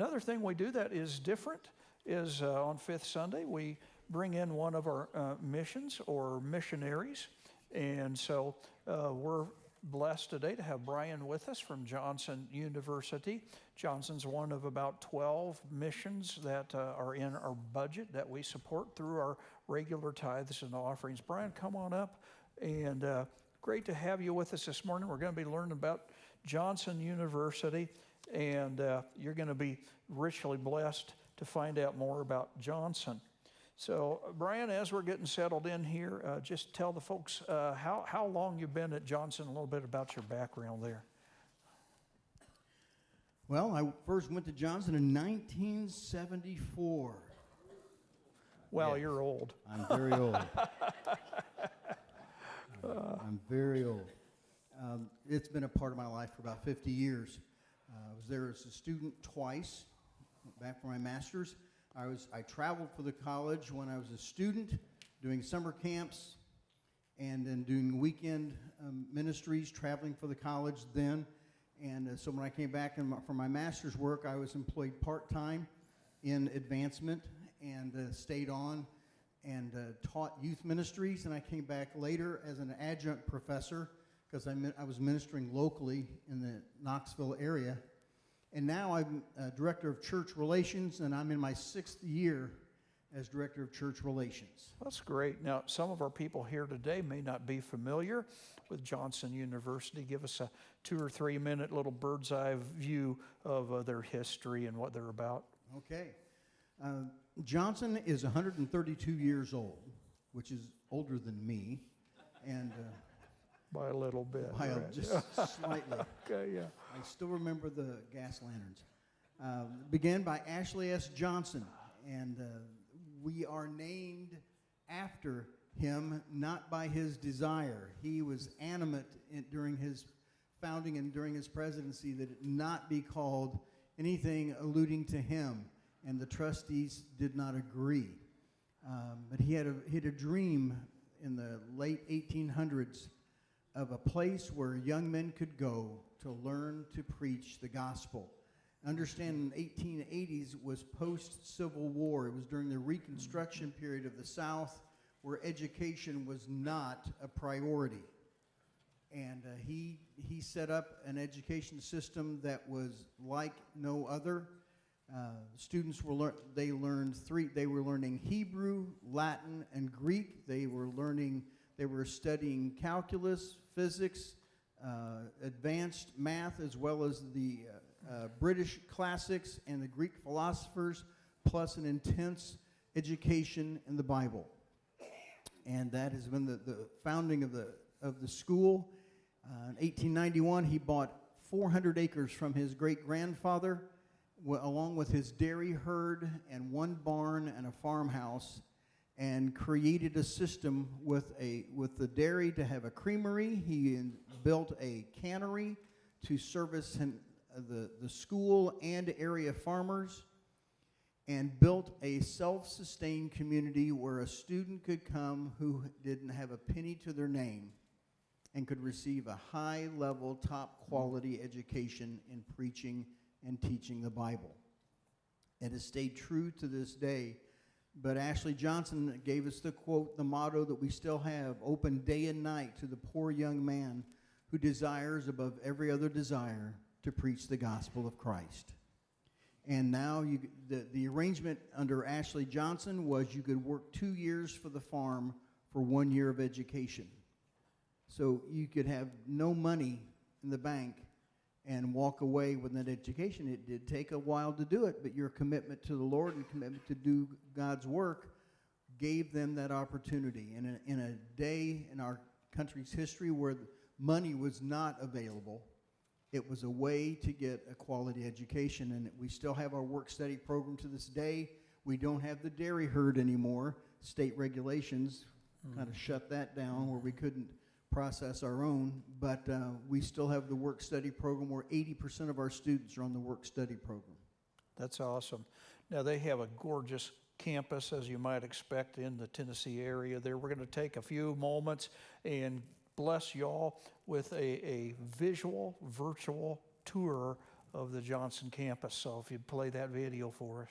Another thing we do that is different is on Fifth Sunday, we bring in one of our missions or missionaries. And so we're blessed today to have Brian with us from Johnson University. Johnson's one of about 12 missions that are in our budget that we support through our regular tithes and offerings. Brian, come on up, and great to have you with us this morning. We're going to be learning about Johnson University, and you're going to be richly blessed to find out more about Johnson. So, Brian, as we're getting settled in here, just tell the folks how long you've been at Johnson, a little bit about your background there. Well, I first went to Johnson in 1974. Well, Yes. you're old. I'm very old. I'm very old. It's been a part of my life for about 50 years. I was there as a student twice, back for my master's. I traveled for the college when I was a student, doing summer camps, and then doing weekend ministries, traveling for the college then. And so when I came back for my master's work, I was employed part-time in advancement and stayed on and taught youth ministries. And I came back later as an adjunct professor because I was ministering locally in the Knoxville area. And now I'm Director of Church Relations, and I'm in my 6th year as Director of Church Relations. That's great. Now, some of our people here today may not be familiar with Johnson University. Give us a 2 or 3 minute little bird's eye view of their history and what they're about. Okay. Johnson is 132 years old, which is older than me, and By a little bit. by right? just slightly. Okay, yeah. I still remember the gas lanterns. Began by Ashley S. Johnson, and we are named after him, not by his desire. He was animate during his founding and during his presidency that it not be called anything alluding to him, and the trustees did not agree. But he had a dream in the late 1800s of a place where young men could go to learn to preach the gospel. Understand, in the 1880s was post-Civil War. It was during the Reconstruction period of the South where education was not a priority. And he set up an education system that was like no other. Students were learning Hebrew, Latin, and Greek. They were studying calculus, physics, advanced math, as well as the British classics and the Greek philosophers, plus an intense education in the Bible. And that has been the founding of the school. In 1891, he bought 400 acres from his great-grandfather, along with his dairy herd and one barn and a farmhouse, and created a system with the dairy to have a creamery. He built a cannery to service the school and area farmers, and built a self-sustained community where a student could come who didn't have a penny to their name and could receive a high-level, top-quality education in preaching and teaching the Bible. It has stayed true to this day. But Ashley Johnson gave us the quote, the motto that we still have: open day and night to the poor young man who desires above every other desire to preach the gospel of Christ. And now the arrangement under Ashley Johnson was you could work 2 years for the farm for 1 year of education. So you could have no money in the bank and walk away with that education. It did take a while to do it, but your commitment to the Lord and commitment to do God's work gave them that opportunity. And in a day in our country's history where money was not available, it was a way to get a quality education. And we still have our work-study program to this day. We don't have the dairy herd anymore. State regulations kind of shut that down where we couldn't process our own, but we still have the work-study program where 80% of our students are on the work-study program. That's awesome. Now, they have a gorgeous campus, as you might expect, in the Tennessee area there. We're going to take a few moments and bless y'all with a visual, virtual tour of the Johnson campus. So if you'd play that video for us.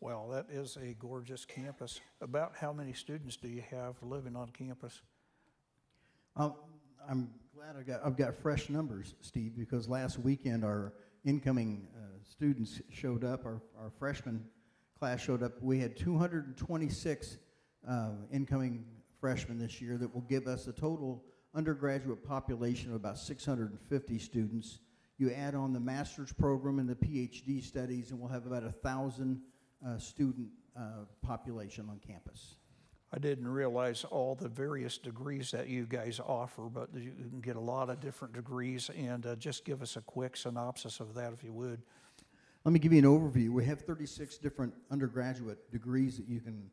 Well, that is a gorgeous campus. About how many students do you have living on campus? I'm glad I've got fresh numbers, Steve, because last weekend our incoming students showed up, our freshman class showed up. We had 226 incoming freshmen this year that will give us a total undergraduate population of about 650 students. You add on the master's program and the PhD studies, and we'll have about 1,000 student population on campus. I didn't realize all the various degrees that you guys offer, but you can get a lot of different degrees, and just give us a quick synopsis of that if you would. Let me give you an overview. We have 36 different undergraduate degrees that you can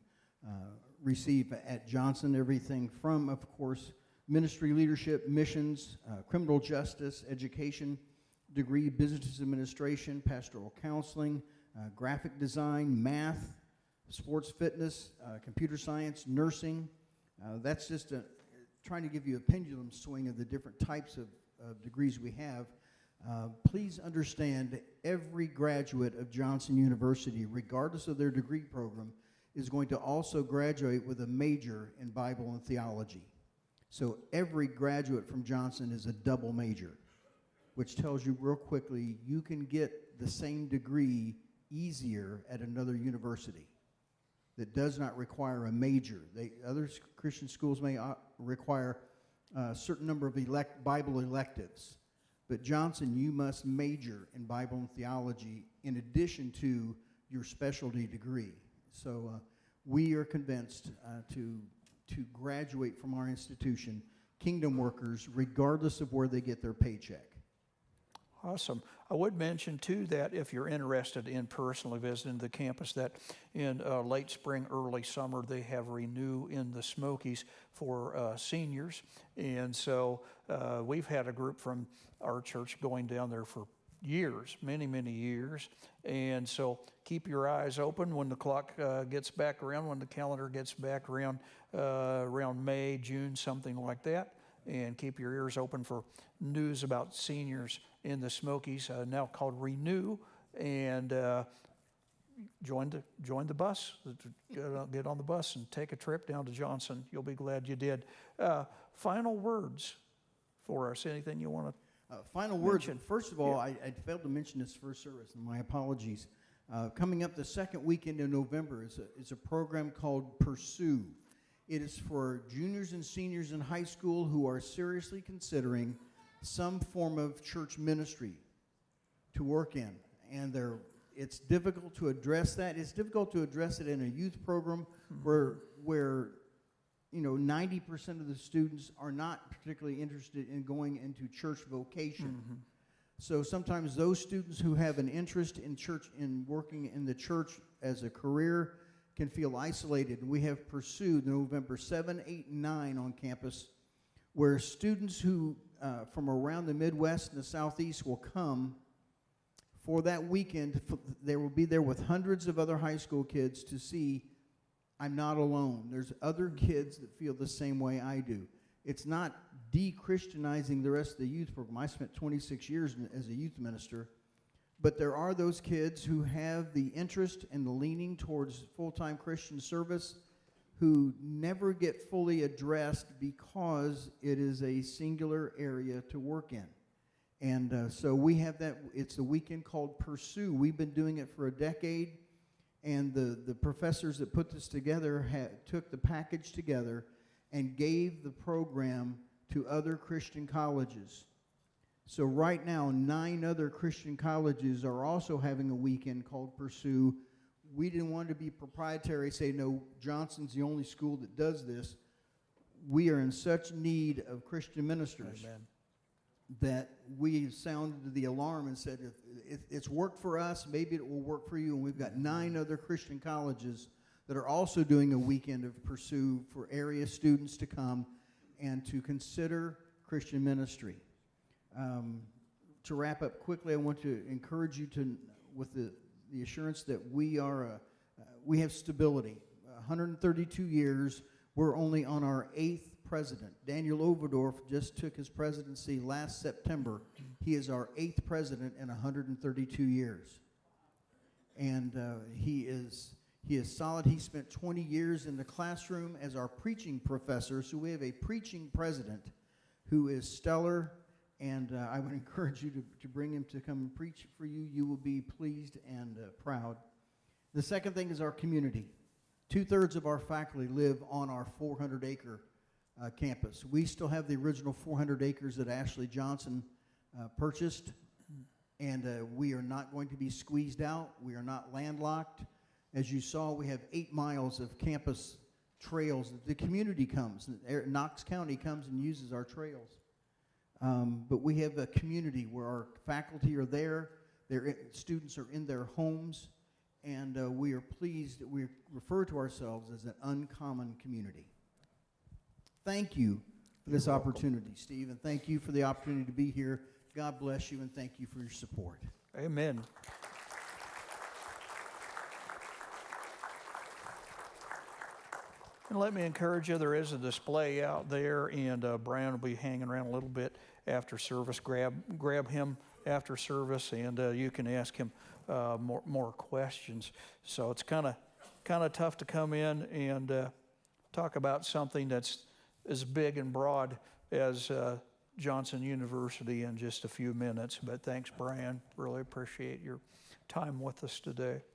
receive at Johnson, everything from, of course, ministry leadership, missions, criminal justice, education degree, business administration, pastoral counseling, graphic design, math, sports fitness, computer science, nursing. That's just trying to give you a pendulum swing of the different types of degrees we have. Please understand, every graduate of Johnson University, regardless of their degree program, is going to also graduate with a major in Bible and theology. So every graduate from Johnson is a double major, which tells you real quickly you can get the same degree easier at another university that does not require a major. Other Christian schools may require a certain number of Bible electives. But Johnson, you must major in Bible and theology in addition to your specialty degree. So we are convinced to graduate from our institution kingdom workers regardless of where they get their paycheck. Awesome. I would mention, too, that if you're interested in personally visiting the campus, that in late spring, early summer, they have Renew in the Smokies for seniors. And so we've had a group from our church going down there for years, many, many years. And so keep your eyes open when the clock gets back around, when the calendar gets back around, around May, June, something like that. And keep your ears open for news about seniors in the Smokies, now called Renew, and join the bus. Get on the bus and take a trip down to Johnson. You'll be glad you did. Final words for us. Anything you want to final words. First of all, I failed to mention this first service, and my apologies. Coming up the second weekend in November is a program called Pursue. It is for juniors and seniors in high school who are seriously considering some form of church ministry to work in. And it's difficult to address that. It's difficult to address it in a youth program where 90% of the students are not particularly interested in going into church vocation. Mm-hmm. So sometimes those students who have an interest in church, in working in the church as a career, can feel isolated. And we have pursued November 7, 8, and 9 on campus, where students who from around the Midwest and the Southeast will come for that weekend. They will be there with hundreds of other high school kids to see I'm not alone. There's other kids that feel the same way I do. It's not de-Christianizing the rest of the youth program. I spent 26 years as a youth minister. But there are those kids who have the interest and the leaning towards full-time Christian service who never get fully addressed because it is a singular area to work in. And so we have that. It's a weekend called Pursue. We've been doing it for a decade, and the professors that put this together took the package together and gave the program to other Christian colleges. So right now, 9 other Christian colleges are also having a weekend called Pursue. We didn't want to be proprietary, say, no, Johnson's the only school that does this. We are in such need of Christian ministers. Amen. That we sounded the alarm and said, if it's worked for us, maybe it will work for you. And we've got 9 other Christian colleges that are also doing a weekend of Pursue for area students to come and to consider Christian ministry. To wrap up quickly, I want to encourage you with the assurance that we have stability. 132 years, we're only on our 8th president. Daniel Overdorf just took his presidency last September. He is our 8th president in 132 years. And he is He is solid. He spent 20 years in the classroom as our preaching professor, so we have a preaching president who is stellar, and I would encourage you to bring him to come and preach for you. You will be pleased and proud. The second thing is our community. 2/3 of our faculty live on our 400-acre campus. We still have the original 400 acres that Ashley Johnson purchased, and we are not going to be squeezed out. We are not landlocked. As you saw, we have 8 miles of campus trails. The community comes. Knox County comes and uses our trails. But we have a community where our faculty are there, their students are in their homes, and we are pleased that we refer to ourselves as an uncommon community. Thank you for this opportunity, Steve, and thank you for the opportunity to be here. God bless you, and thank you for your support. Amen. And let me encourage you, there is a display out there, and Brian will be hanging around a little bit after service. Grab him after service, and you can ask him more questions. So it's kind of tough to come in and talk about something that's as big and broad as Johnson University in just a few minutes. But thanks, Brian. Really appreciate your time with us today.